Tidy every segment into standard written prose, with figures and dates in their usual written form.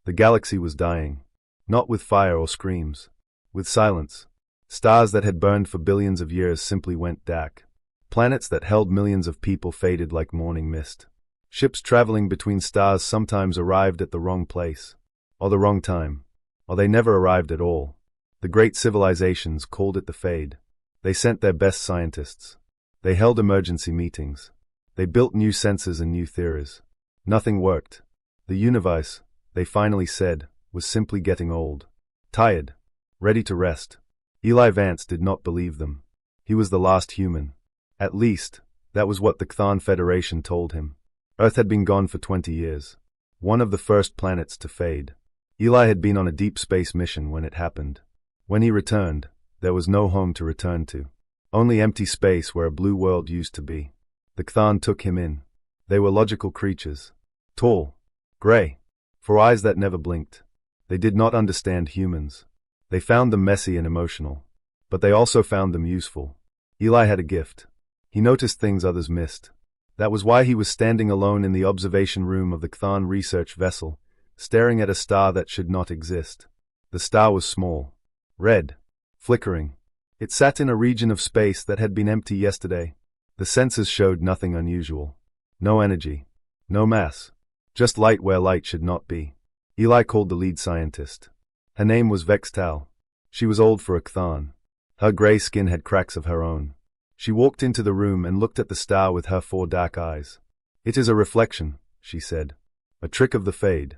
The galaxy was dying. Not with fire or screams. With silence. Stars that had burned for billions of years simply went dark. Planets that held millions of people faded like morning mist. Ships traveling between stars sometimes arrived at the wrong place. Or the wrong time. Or they never arrived at all. The great civilizations called it the fade. They sent their best scientists. They held emergency meetings. They built new sensors and new theories. Nothing worked. The universe, they finally said, was simply getting old. Tired. Ready to rest. Eli Vance did not believe them. He was the last human. At least, that was what the Cthon Federation told him. Earth had been gone for 20 years. One of the first planets to fade. Eli had been on a deep space mission when it happened. When he returned, there was no home to return to. Only empty space where a blue world used to be. The Cthon took him in. They were logical creatures. Tall. Gray. For eyes that never blinked. They did not understand humans. They found them messy and emotional. But they also found them useful. Eli had a gift. He noticed things others missed. That was why he was standing alone in the observation room of the Cthon research vessel, staring at a star that should not exist. The star was small. Red. Flickering. It sat in a region of space that had been empty yesterday. The sensors showed nothing unusual. No energy. No mass. Just light where light should not be. Eli called the lead scientist. Her name was Vextal. She was old for a Cthon. Her gray skin had cracks of her own. She walked into the room and looked at the star with her 4 dark eyes. "It is a reflection," she said. "A trick of the fade."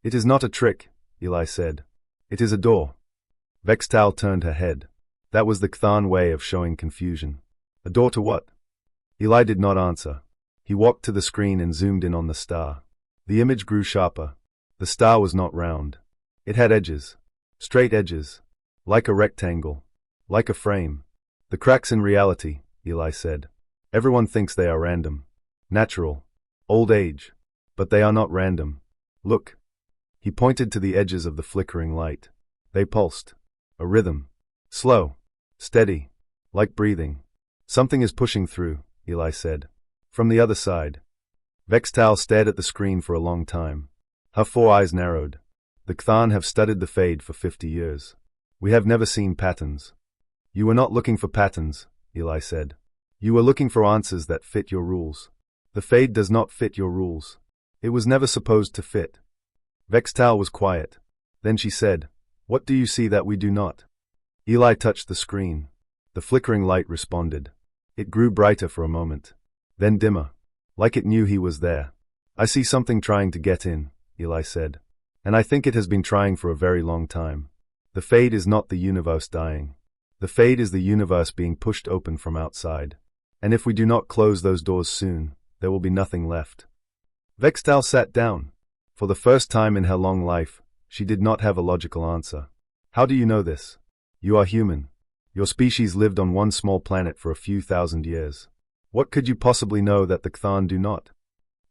"It is not a trick," Eli said. "It is a door." Vextal turned her head. That was the Cthon way of showing confusion. "A door to what?" Eli did not answer. He walked to the screen and zoomed in on the star. The image grew sharper. The star was not round. It had edges. Straight edges. Like a rectangle. Like a frame. "The cracks in reality," Eli said. "Everyone thinks they are random. Natural. Old age. But they are not random. Look." He pointed to the edges of the flickering light. They pulsed. A rhythm. Slow. Steady. Like breathing. "Something is pushing through," Eli said. "From the other side." Vextal stared at the screen for a long time. Her 4 eyes narrowed. "The Cthon have studied the fade for 50 years. We have never seen patterns." "You were not looking for patterns," Eli said. "You were looking for answers that fit your rules. The fade does not fit your rules. It was never supposed to fit." Vextal was quiet. Then she said, "What do you see that we do not?" Eli touched the screen. The flickering light responded. It grew brighter for a moment. Then dimmer. Like it knew he was there. "I see something trying to get in," Eli said. "And I think it has been trying for a very long time. The fade is not the universe dying. The fade is the universe being pushed open from outside. And if we do not close those doors soon, there will be nothing left." Vextal sat down. For the first time in her long life, she did not have a logical answer. "How do you know this? You are human. Your species lived on one small planet for a few thousand years. What could you possibly know that the Cthon do not?"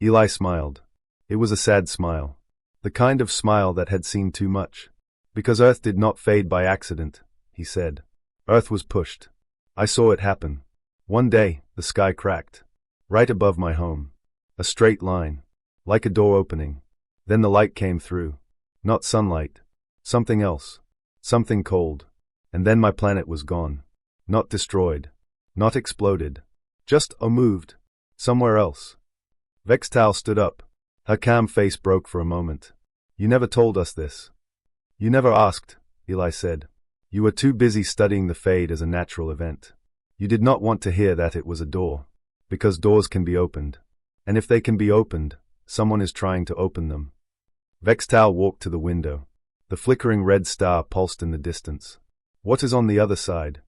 Eli smiled. It was a sad smile. The kind of smile that had seen too much. "Because Earth did not fade by accident," he said. "Earth was pushed. I saw it happen. One day, the sky cracked. Right above my home. A straight line. Like a door opening. Then the light came through. Not sunlight. Something else. Something cold. And then my planet was gone. Not destroyed. Not exploded. Just moved. Somewhere else." Vextal stood up. Her calm face broke for a moment. "You never told us this." "You never asked," Eli said. "You were too busy studying the fade as a natural event. You did not want to hear that it was a door. Because doors can be opened. And if they can be opened, someone is trying to open them." Vextal walked to the window. The flickering red star pulsed in the distance. "What is on the other side?"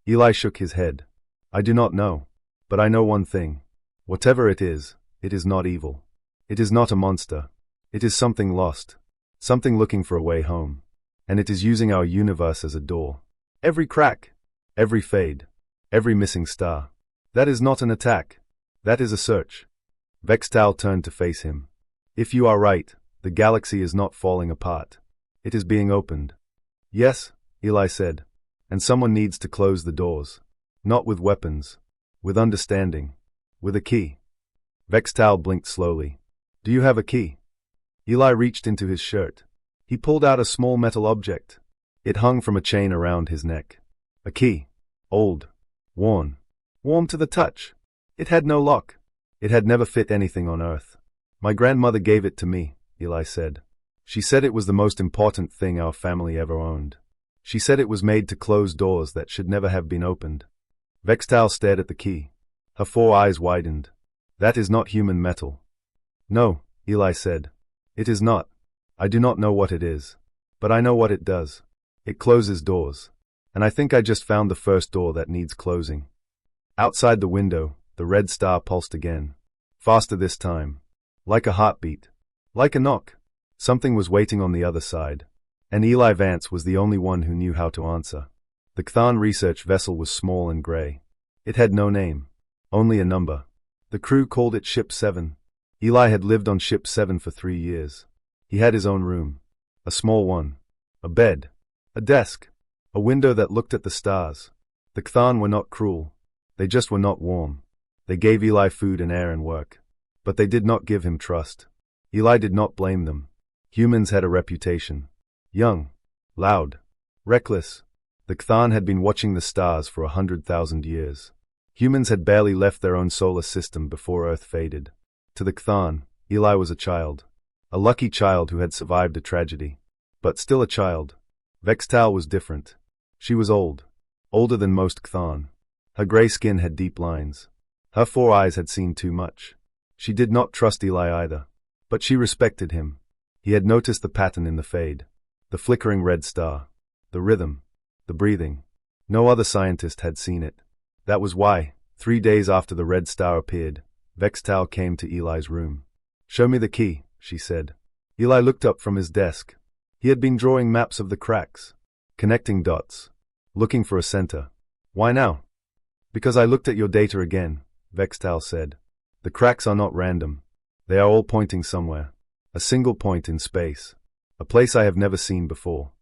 Eli shook his head. "I do not know. But I know one thing. Whatever it is not evil. It is not a monster. It is something lost. Something looking for a way home. And it is using our universe as a door. Every crack. Every fade. Every missing star. That is not an attack. That is a search." Vextal turned to face him. "If you are right, the galaxy is not falling apart. It is being opened." "Yes," Eli said. "And someone needs to close the doors. Not with weapons. With understanding. With a key." Vextal blinked slowly. "Do you have a key?" Eli reached into his shirt. He pulled out a small metal object. It hung from a chain around his neck. A key. Old. Worn. Warm to the touch. It had no lock. It had never fit anything on Earth. My grandmother gave it to me, Eli said. She said it was the most important thing our family ever owned. She said it was made to close doors that should never have been opened. Vextal stared at the key. Her 4 eyes widened. That is not human metal. No, Eli said. It is not. I do not know what it is. But I know what it does. It closes doors. And I think I just found the first door that needs closing. Outside the window, the red star pulsed again. Faster this time. Like a heartbeat. Like a knock. Something was waiting on the other side. And Eli Vance was the only one who knew how to answer. The Kthan research vessel was small and gray. It had no name. Only a number. The crew called it Ship 7. Eli had lived on Ship 7 for 3 years. He had his own room. A small one. A bed. A desk. A window that looked at the stars. The Kthan were not cruel. They just were not warm. They gave Eli food and air and work. But they did not give him trust. Eli did not blame them. Humans had a reputation. Young. Loud. Reckless. The Kthan had been watching the stars for 100,000 years. Humans had barely left their own solar system before Earth faded. To the Kthan, Eli was a child. A lucky child who had survived a tragedy. But still a child. Vextal was different. She was old. Older than most Kthan. Her gray skin had deep lines. Her 4 eyes had seen too much. She did not trust Eli either. But she respected him. He had noticed the pattern in the fade. The flickering red star. The rhythm. The breathing. No other scientist had seen it. That was why, 3 days after the red star appeared, Vextal came to Eli's room. "Show me the key," she said. Eli looked up from his desk. He had been drawing maps of the cracks. Connecting dots. Looking for a center. "Why now?" "Because I looked at your data again," Vextal said. "The cracks are not random. They are all pointing somewhere. A single point in space. A place I have never seen before."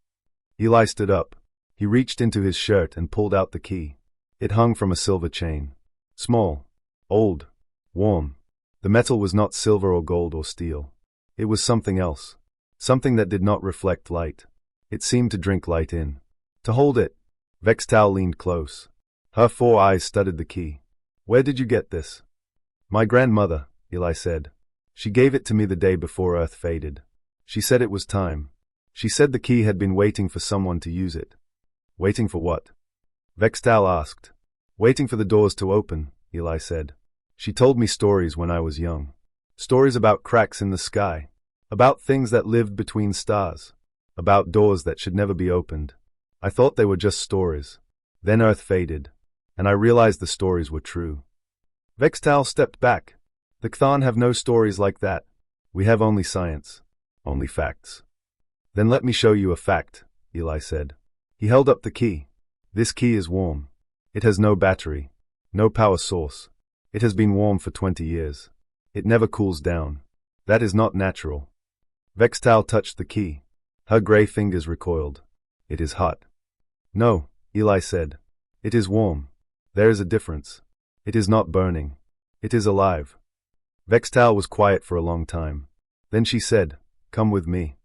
Eli stood up. He reached into his shirt and pulled out the key. It hung from a silver chain. Small. Old. Warm. The metal was not silver or gold or steel. It was something else. Something that did not reflect light. It seemed to drink light in. To hold it, Vextal leaned close. Her 4 eyes studied the key. "Where did you get this?" "My grandmother," Eli said. "She gave it to me the day before Earth faded. She said it was time. She said the key had been waiting for someone to use it." "Waiting for what?" Vextal asked. "Waiting for the doors to open," Eli said. "She told me stories when I was young. Stories about cracks in the sky. About things that lived between stars. About doors that should never be opened. I thought they were just stories. Then Earth faded. And I realized the stories were true." Vextal stepped back. "The Kthan have no stories like that. We have only science. Only facts." "Then let me show you a fact," Eli said. He held up the key. "This key is warm. It has no battery. No power source. It has been warm for 20 years. It never cools down. That is not natural." Vextal touched the key. Her gray fingers recoiled. "It is hot." "No," Eli said. "It is warm. There is a difference. It is not burning. It is alive." Vextal was quiet for a long time. Then she said, "Come with me."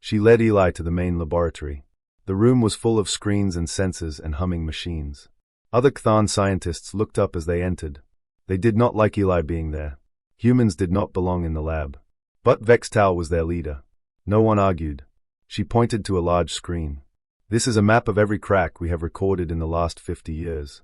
She led Eli to the main laboratory. The room was full of screens and sensors and humming machines. Other Kthan scientists looked up as they entered. They did not like Eli being there. Humans did not belong in the lab. But Vextal was their leader. No one argued. She pointed to a large screen. "This is a map of every crack we have recorded in the last 50 years.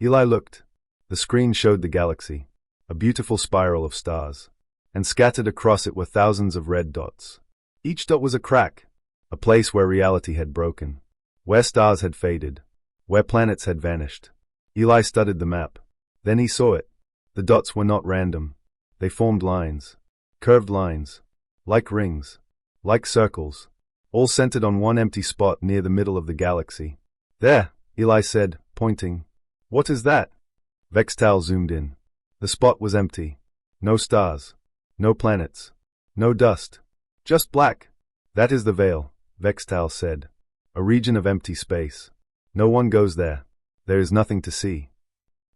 Eli looked. The screen showed the galaxy. A beautiful spiral of stars. And scattered across it were thousands of red dots. Each dot was a crack. A place where reality had broken. Where stars had faded. Where planets had vanished. Eli studied the map. Then he saw it. The dots were not random. They formed lines. Curved lines. Like rings. Like circles. All centered on one empty spot near the middle of the galaxy. "There," Eli said, pointing. "What is that?" Vextal zoomed in. The spot was empty. No stars. No planets. No dust. Just black. "That is the veil," Vextal said. "A region of empty space. No one goes there. There is nothing to see."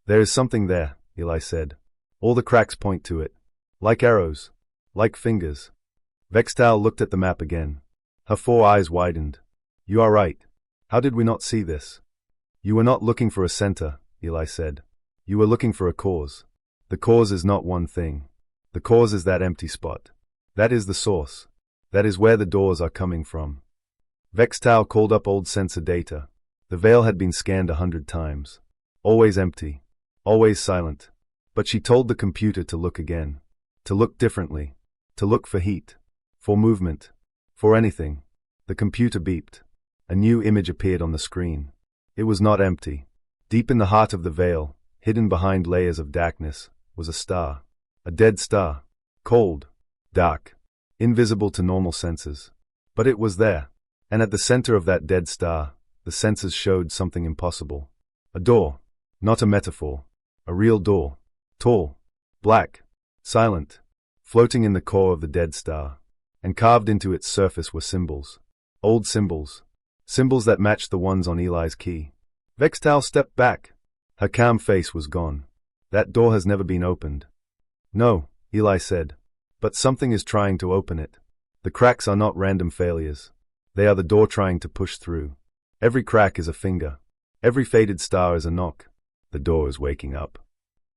"There is something there," Eli said. "All the cracks point to it. Like arrows. Like fingers." Vextal looked at the map again. Her 4 eyes widened. You are right. How did we not see this? You were not looking for a center, Eli said. You were looking for a cause. The cause is not one thing. The cause is that empty spot. That is the source. That is where the doors are coming from. Vextal called up old sensor data. The veil had been scanned 100 times. Always empty. Always silent. But she told the computer to look again. To look differently. To look for heat. For movement. For anything. The computer beeped. A new image appeared on the screen. It was not empty. Deep in the heart of the veil, hidden behind layers of darkness, was a star. A dead star. Cold. Dark. Invisible to normal senses. But it was there. And at the center of that dead star, the senses showed something impossible. A door. Not a metaphor. A real door. Tall. Black. Silent. Floating in the core of the dead star. And carved into its surface were symbols. Old symbols. Symbols that matched the ones on Eli's key. Vextal stepped back. Her calm face was gone. That door has never been opened. No, Eli said. But something is trying to open it. The cracks are not random failures. They are the door trying to push through. Every crack is a finger. Every faded star is a knock. The door is waking up.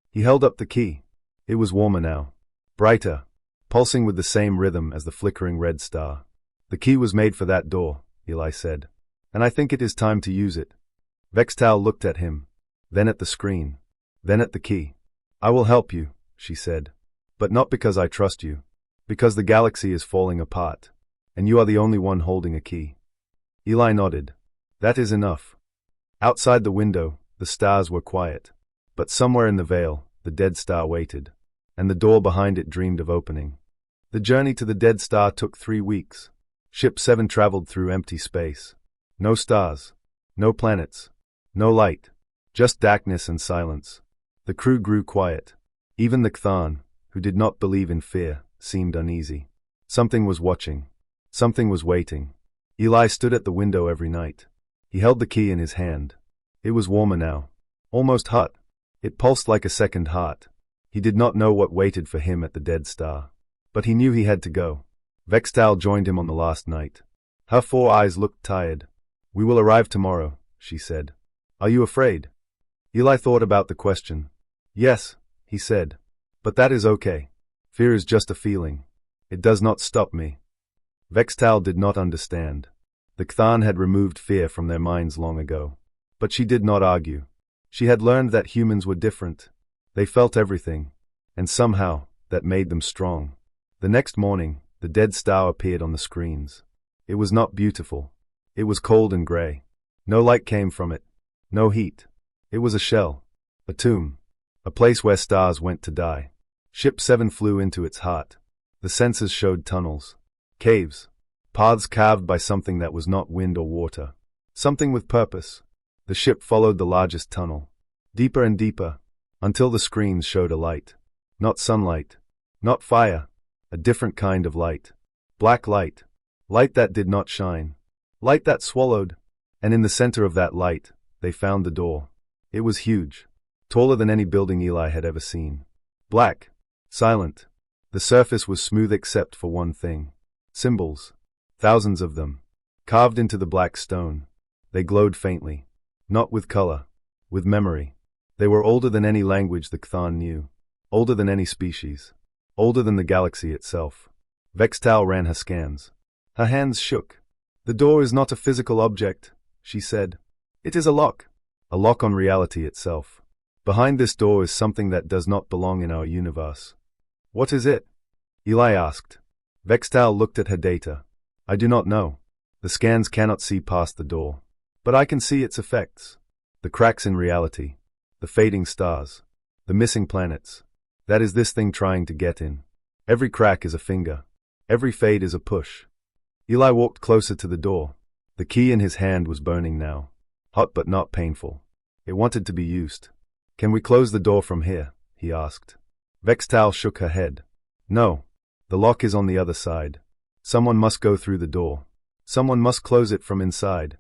He held up the key. It was warmer now. Brighter. Pulsing with the same rhythm as the flickering red star. The key was made for that door, Eli said. And I think it is time to use it. Vextal looked at him. Then at the screen. Then at the key. I will help you, she said. But not because I trust you. Because the galaxy is falling apart. And you are the only one holding a key. Eli nodded. That is enough. Outside the window, the stars were quiet. But somewhere in the veil, the dead star waited. And the door behind it dreamed of opening. The journey to the dead star took 3 weeks. Ship 7 traveled through empty space. No stars. No planets. No light. Just darkness and silence. The crew grew quiet. Even the Kthan, who did not believe in fear, seemed uneasy. Something was watching. Something was waiting. Eli stood at the window every night. He held the key in his hand. It was warmer now. Almost hot. It pulsed like a second heart. He did not know what waited for him at the dead star. But he knew he had to go. Vextal joined him on the last night. Her 4 eyes looked tired. We will arrive tomorrow, she said. Are you afraid? Eli thought about the question. Yes, he said. But that is okay. Fear is just a feeling. It does not stop me. Vextal did not understand. The Kthan had removed fear from their minds long ago. But she did not argue. She had learned that humans were different. They felt everything. And somehow, that made them strong. The next morning, the dead star appeared on the screens. It was not beautiful. It was cold and gray. No light came from it. No heat. It was a shell. A tomb. A place where stars went to die. Ship 7 flew into its heart. The sensors showed tunnels. Caves. Paths carved by something that was not wind or water. Something with purpose. The ship followed the largest tunnel. Deeper and deeper. Until the screens showed a light. Not sunlight. Not fire. A different kind of light. Black light. Light that did not shine. Light that swallowed. And in the center of that light, they found the door. It was huge. Taller than any building Eli had ever seen. Black. Silent. The surface was smooth except for one thing. Symbols. Thousands of them. Carved into the black stone. They glowed faintly. Not with color. With memory. They were older than any language the Kthan knew. Older than any species. Older than the galaxy itself. Vextal ran her scans. Her hands shook. The door is not a physical object, she said. It is a lock. A lock on reality itself. Behind this door is something that does not belong in our universe. What is it? Eli asked. Vextal looked at her data. I do not know. The scans cannot see past the door. But I can see its effects. The cracks in reality. The fading stars. The missing planets. That is this thing trying to get in. Every crack is a finger. Every fade is a push. Eli walked closer to the door. The key in his hand was burning now. Hot but not painful. It wanted to be used. Can we close the door from here? He asked. Vextal shook her head. No. The lock is on the other side. Someone must go through the door. Someone must close it from inside.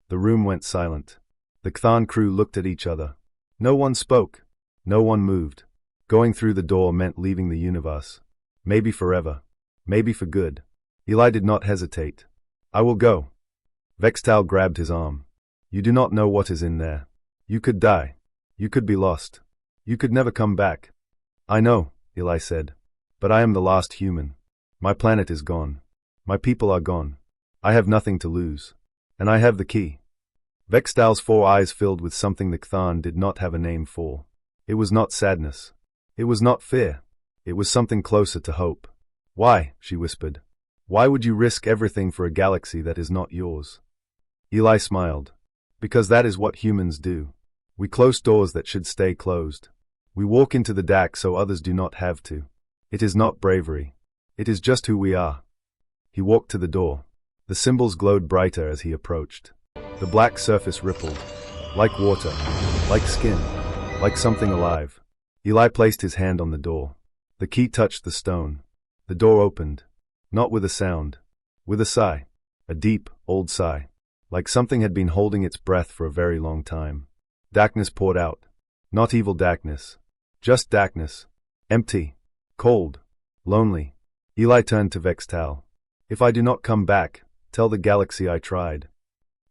The room went silent. The Kthan crew looked at each other. No one spoke. No one moved. Going through the door meant leaving the universe. Maybe forever. Maybe for good. Eli did not hesitate. I will go. Vextal grabbed his arm. You do not know what is in there. You could die. You could be lost. You could never come back. I know, Eli said. But I am the last human. My planet is gone. My people are gone. I have nothing to lose. And I have the key. Vextal's 4 eyes filled with something the Kthan did not have a name for. It was not sadness. It was not fear. It was something closer to hope. Why, she whispered. Why would you risk everything for a galaxy that is not yours? Eli smiled. Because that is what humans do. We close doors that should stay closed. We walk into the dark so others do not have to. It is not bravery. It is just who we are. He walked to the door. The symbols glowed brighter as he approached. The black surface rippled. Like water. Like skin. Like something alive. Eli placed his hand on the door. The key touched the stone. The door opened. Not with a sound. With a sigh. A deep, old sigh. Like something had been holding its breath for a very long time. Darkness poured out. Not evil darkness. Just darkness. Empty. Cold. Lonely. Eli turned to Vextal. If I do not come back, tell the galaxy I tried.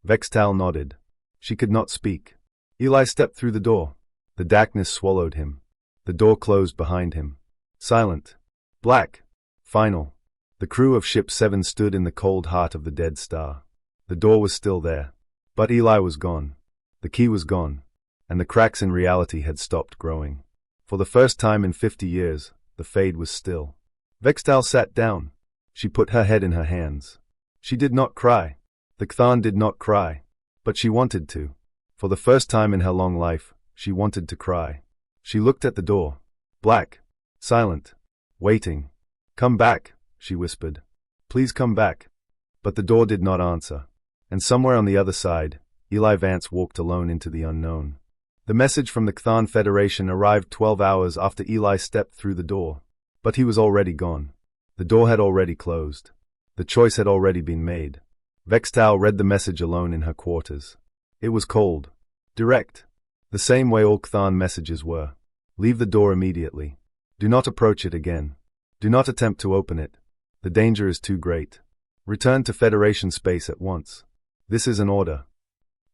Vextal nodded. She could not speak. Eli stepped through the door. The darkness swallowed him. The door closed behind him. Silent. Black. Final. The crew of Ship 7 stood in the cold heart of the dead star. The door was still there. But Eli was gone. The key was gone. And the cracks in reality had stopped growing. For the first time in 50 years, the fade was still. Vextal sat down. She put her head in her hands. She did not cry. The Kthan did not cry. But she wanted to. For the first time in her long life, she wanted to cry. She looked at the door. Black. Silent. Waiting. Come back, she whispered. Please come back. But the door did not answer. And somewhere on the other side, Eli Vance walked alone into the unknown. The message from the Kthan Federation arrived 12 hours after Eli stepped through the door. But he was already gone. The door had already closed. The choice had already been made. Vextal read the message alone in her quarters. It was cold. Direct. The same way all Kthan messages were. Leave the door immediately. Do not approach it again. Do not attempt to open it. The danger is too great. Return to Federation space at once. This is an order.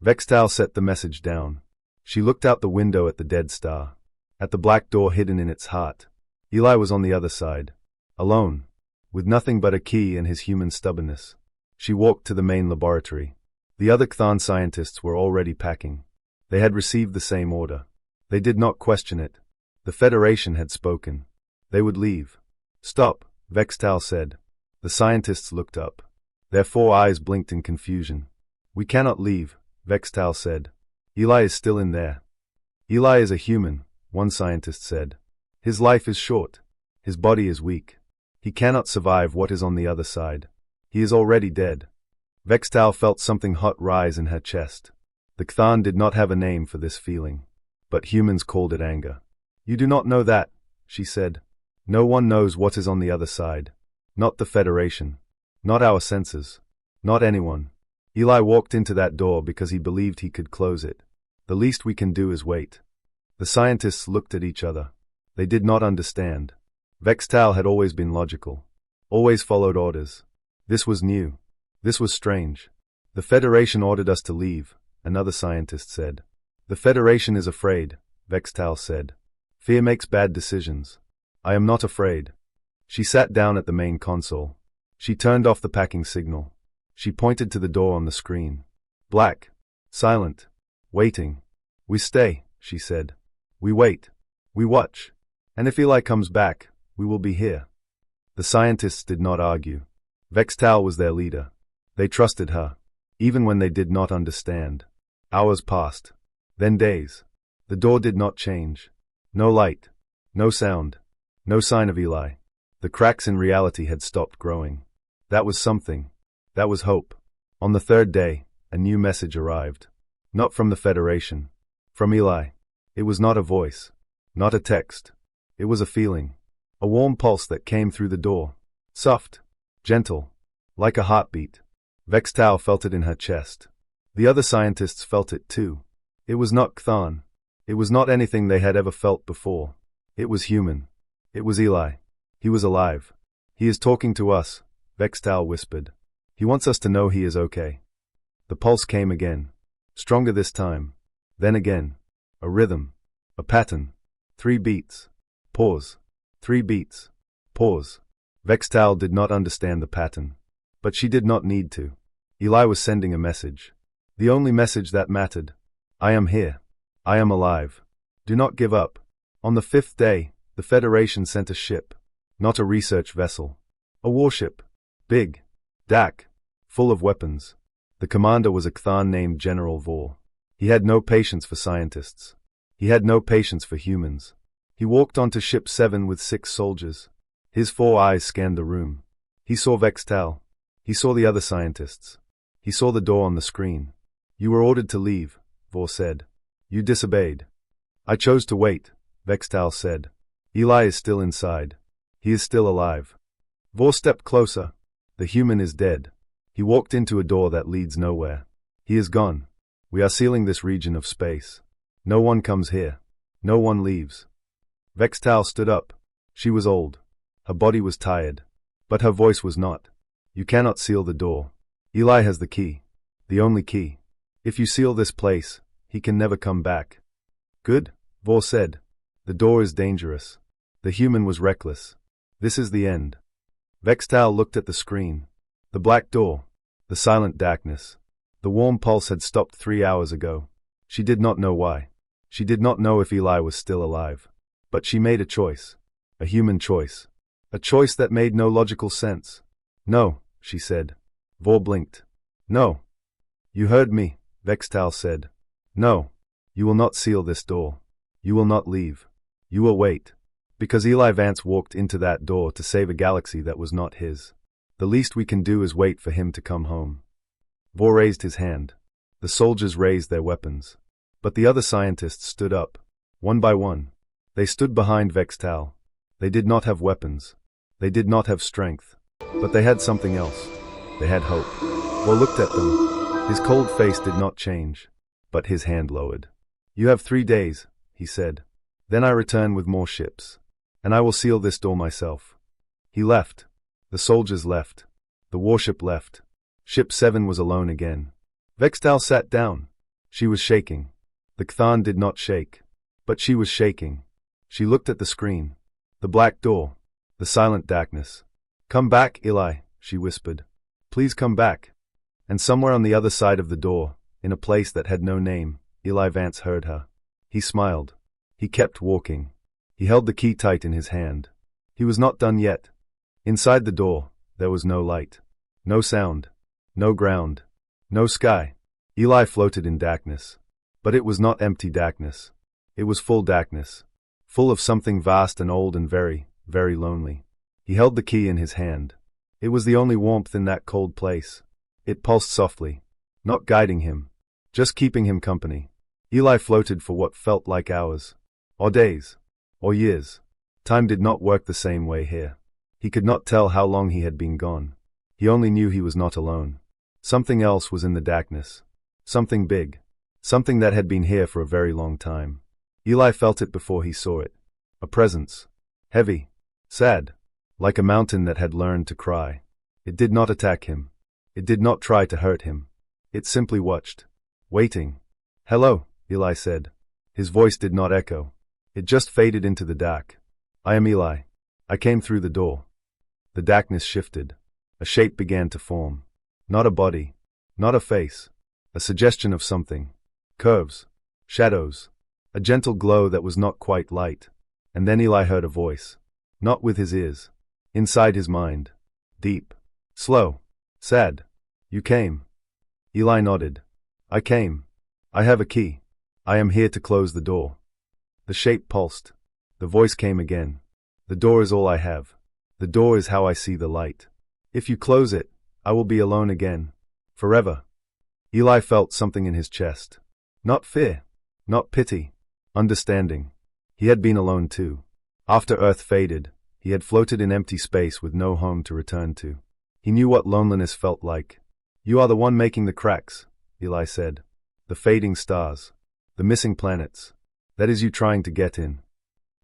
Vextal set the message down. She looked out the window at the dead star. At the black door hidden in its heart. Eli was on the other side. Alone. With nothing but a key and his human stubbornness. She walked to the main laboratory. The other Kthan scientists were already packing. They had received the same order. They did not question it. The Federation had spoken. They would leave. Stop, Vextal said. The scientists looked up. Their 4 eyes blinked in confusion. We cannot leave, Vextal said. Eli is still in there. Eli is a human, one scientist said. His life is short. His body is weak. He cannot survive what is on the other side. He is already dead. Vextal felt something hot rise in her chest. The Kthan did not have a name for this feeling. But humans called it anger. You do not know that, she said. No one knows what is on the other side. Not the Federation. Not our senses. Not anyone. Eli walked into that door because he believed he could close it. The least we can do is wait. The scientists looked at each other. They did not understand. Vextal had always been logical. Always followed orders. This was new. This was strange. The Federation ordered us to leave, another scientist said. The Federation is afraid, Vextal said. Fear makes bad decisions. I am not afraid. She sat down at the main console. She turned off the packing signal. She pointed to the door on the screen. Black. Silent. Waiting. We stay, she said. We wait. We watch. And if Eli comes back, we will be here. The scientists did not argue. Vextal was their leader. They trusted her, even when they did not understand. Hours passed. Then days. The door did not change. No light. No sound. No sign of Eli. The cracks in reality had stopped growing. That was something. That was hope. On the 3rd day, a new message arrived. Not from the Federation. From Eli. It was not a voice. Not a text. It was a feeling. A warm pulse that came through the door. Soft. Gentle. Like a heartbeat. Vextal felt it in her chest. The other scientists felt it too. It was not Kthan. It was not anything they had ever felt before. It was human. It was Eli. He was alive. He is talking to us, Vextal whispered. He wants us to know he is okay. The pulse came again. Stronger this time. Then again. A rhythm. A pattern. 3 beats. Pause. 3 beats. Pause. Vextal did not understand the pattern. But she did not need to. Eli was sending a message. The only message that mattered. I am here. I am alive. Do not give up. On the 5th day, the Federation sent a ship. Not a research vessel. A warship. Big. Dak. Full of weapons. The commander was a Kthan named General Vor. He had no patience for scientists. He had no patience for humans. He walked onto Ship 7 with 6 soldiers. His 4 eyes scanned the room. He saw Vextal. He saw the other scientists. He saw the door on the screen. You were ordered to leave, Vor said. You disobeyed. I chose to wait, Vextal said. Eli is still inside. He is still alive. Vor stepped closer. The human is dead. He walked into a door that leads nowhere. He is gone. We are sealing this region of space. No one comes here. No one leaves. Vextal stood up. She was old. Her body was tired. But her voice was not. You cannot seal the door. Eli has the key. The only key. If you seal this place, he can never come back. Good, Vor said. The door is dangerous. The human was reckless. This is the end. Vextal looked at the screen. The black door. The silent darkness. The warm pulse had stopped 3 hours ago. She did not know why. She did not know if Eli was still alive. But she made a choice. A human choice. A choice that made no logical sense. No, she said. Vor blinked. No. You heard me, Vextal said. No. You will not seal this door. You will not leave. You will wait. Because Eli Vance walked into that door to save a galaxy that was not his. The least we can do is wait for him to come home. Vor raised his hand. The soldiers raised their weapons. But the other scientists stood up. One by one. They stood behind Vextal. They did not have weapons. They did not have strength. But they had something else. They had hope. Vor looked at them. His cold face did not change. But his hand lowered. You have 3 days, he said. Then I return with more ships. And I will seal this door myself. He left. The soldiers left. The warship left. Ship 7 was alone again. Vextal sat down. She was shaking. The Kthan did not shake. But she was shaking. She looked at the screen. The black door. The silent darkness. Come back, Eli, she whispered. Please come back. And somewhere on the other side of the door, in a place that had no name, Eli Vance heard her. He smiled. He kept walking. He held the key tight in his hand. He was not done yet. Inside the door, there was no light. No sound. No ground. No sky. Eli floated in darkness. But it was not empty darkness. It was full darkness. Full of something vast and old and very, very lonely. He held the key in his hand. It was the only warmth in that cold place. It pulsed softly. Not guiding him. Just keeping him company. Eli floated for what felt like hours. Or days. Or years. Time did not work the same way here. He could not tell how long he had been gone. He only knew he was not alone. Something else was in the darkness. Something big. Something that had been here for a very long time. Eli felt it before he saw it. A presence. Heavy. Sad. Like a mountain that had learned to cry. It did not attack him. It did not try to hurt him. It simply watched. Waiting. Hello, Eli said. His voice did not echo. It just faded into the dark. I am Eli. I came through the door. The darkness shifted. A shape began to form. Not a body. Not a face. A suggestion of something. Curves. Shadows. A gentle glow that was not quite light. And then Eli heard a voice. Not with his ears. Inside his mind. Deep. Slow. Sad. You came. Eli nodded. I came. I have a key. I am here to close the door. The shape pulsed. The voice came again. The door is all I have. The door is how I see the light. If you close it, I will be alone again. Forever. Eli felt something in his chest. Not fear. Not pity. Understanding. He had been alone too. After Earth faded, he had floated in empty space with no home to return to. He knew what loneliness felt like. You are the one making the cracks, Eli said. The fading stars. The missing planets. That is you trying to get in.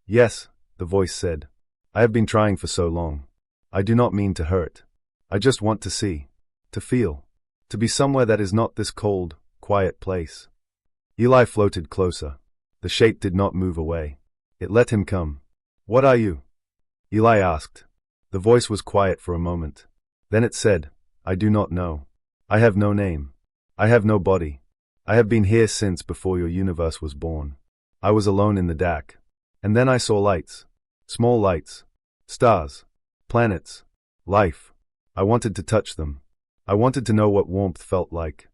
Yes, the voice said. I have been trying for so long. I do not mean to hurt. I just want to see. To feel. To be somewhere that is not this cold, quiet place. Eli floated closer. The shape did not move away. It let him come. What are you? Eli asked. The voice was quiet for a moment. Then it said, I do not know. I have no name. I have no body. I have been here since before your universe was born. I was alone in the dark. And then I saw lights. Small lights. Stars. Planets. Life. I wanted to touch them. I wanted to know what warmth felt like.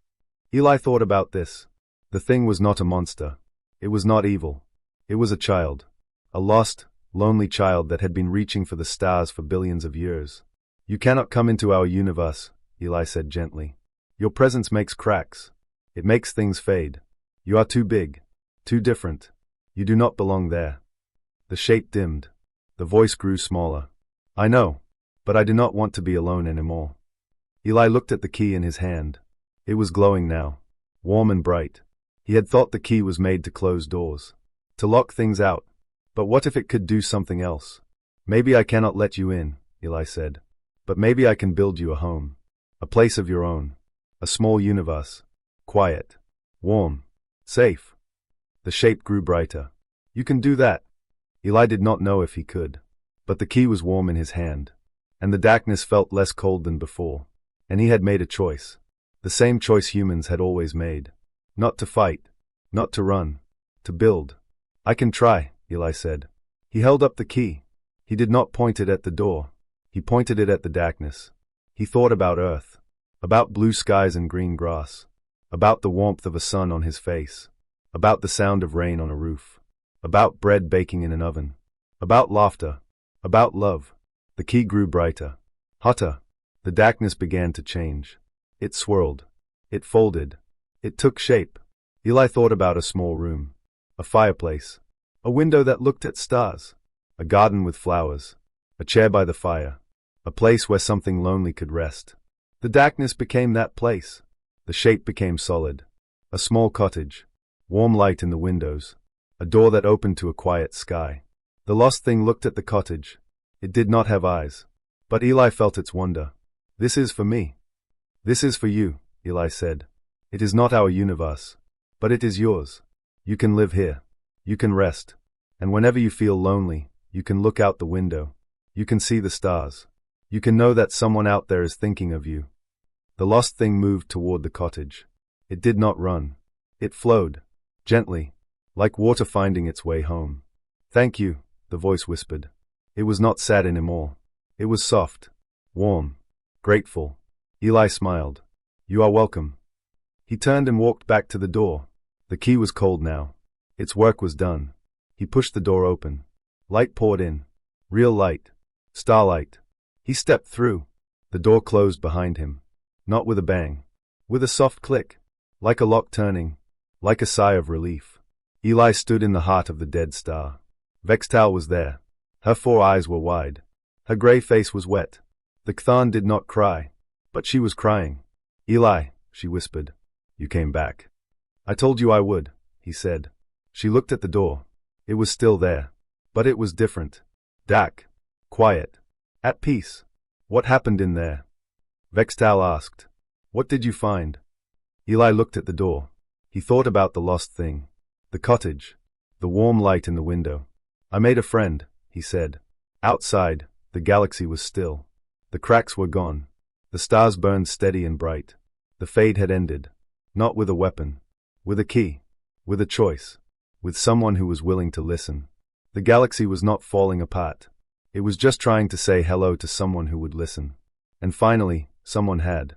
Eli thought about this. The thing was not a monster. It was not evil. It was a child. A lost, lonely child that had been reaching for the stars for billions of years. You cannot come into our universe, Eli said gently. Your presence makes cracks. It makes things fade. You are too big. Too different. You do not belong there. The shape dimmed. The voice grew smaller. I know, but I do not want to be alone anymore. Eli looked at the key in his hand. It was glowing now. Warm and bright. He had thought the key was made to close doors. To lock things out. But what if it could do something else? Maybe I cannot let you in, Eli said. But maybe I can build you a home. A place of your own. A small universe. Quiet. Warm. Safe. The shape grew brighter. You can do that. Eli did not know if he could. But the key was warm in his hand. And the darkness felt less cold than before. And he had made a choice. The same choice humans had always made. Not to fight. Not to run. To build. I can try, Eli said. He held up the key. He did not point it at the door. He pointed it at the darkness. He thought about Earth. About blue skies and green grass. About the warmth of a sun on his face. About the sound of rain on a roof. About bread baking in an oven. About laughter. About love. The key grew brighter. Hotter. The darkness began to change. It swirled. It folded. It took shape. Eli thought about a small room. A fireplace. A window that looked at stars. A garden with flowers. A chair by the fire. A place where something lonely could rest. The darkness became that place. The shape became solid. A small cottage. Warm light in the windows. A door that opened to a quiet sky. The lost thing looked at the cottage. It did not have eyes. But Eli felt its wonder. This is for me. This is for you, Eli said. It is not our universe. But it is yours. You can live here. You can rest. And whenever you feel lonely, you can look out the window. You can see the stars. You can know that someone out there is thinking of you. The lost thing moved toward the cottage. It did not run. It flowed. Gently. Like water finding its way home. Thank you, the voice whispered. It was not sad anymore. It was soft. Warm. Grateful. Eli smiled. You are welcome. He turned and walked back to the door. The key was cold now. Its work was done. He pushed the door open. Light poured in. Real light. Starlight. He stepped through. The door closed behind him. Not with a bang. With a soft click. Like a lock turning. Like a sigh of relief. Eli stood in the heart of the dead star. Vextal was there. Her 4 eyes were wide. Her grey face was wet. The Kthan did not cry. But she was crying. Eli, she whispered. You came back. I told you I would, he said. She looked at the door. It was still there. But it was different. Dark. Quiet. At peace. What happened in there? Vextal asked. What did you find? Eli looked at the door. He thought about the lost thing. The cottage. The warm light in the window. I made a friend, he said. Outside, the galaxy was still. The cracks were gone. The stars burned steady and bright. The fade had ended. Not with a weapon. With a key. With a choice. With someone who was willing to listen. The galaxy was not falling apart. It was just trying to say hello to someone who would listen. And finally, someone had.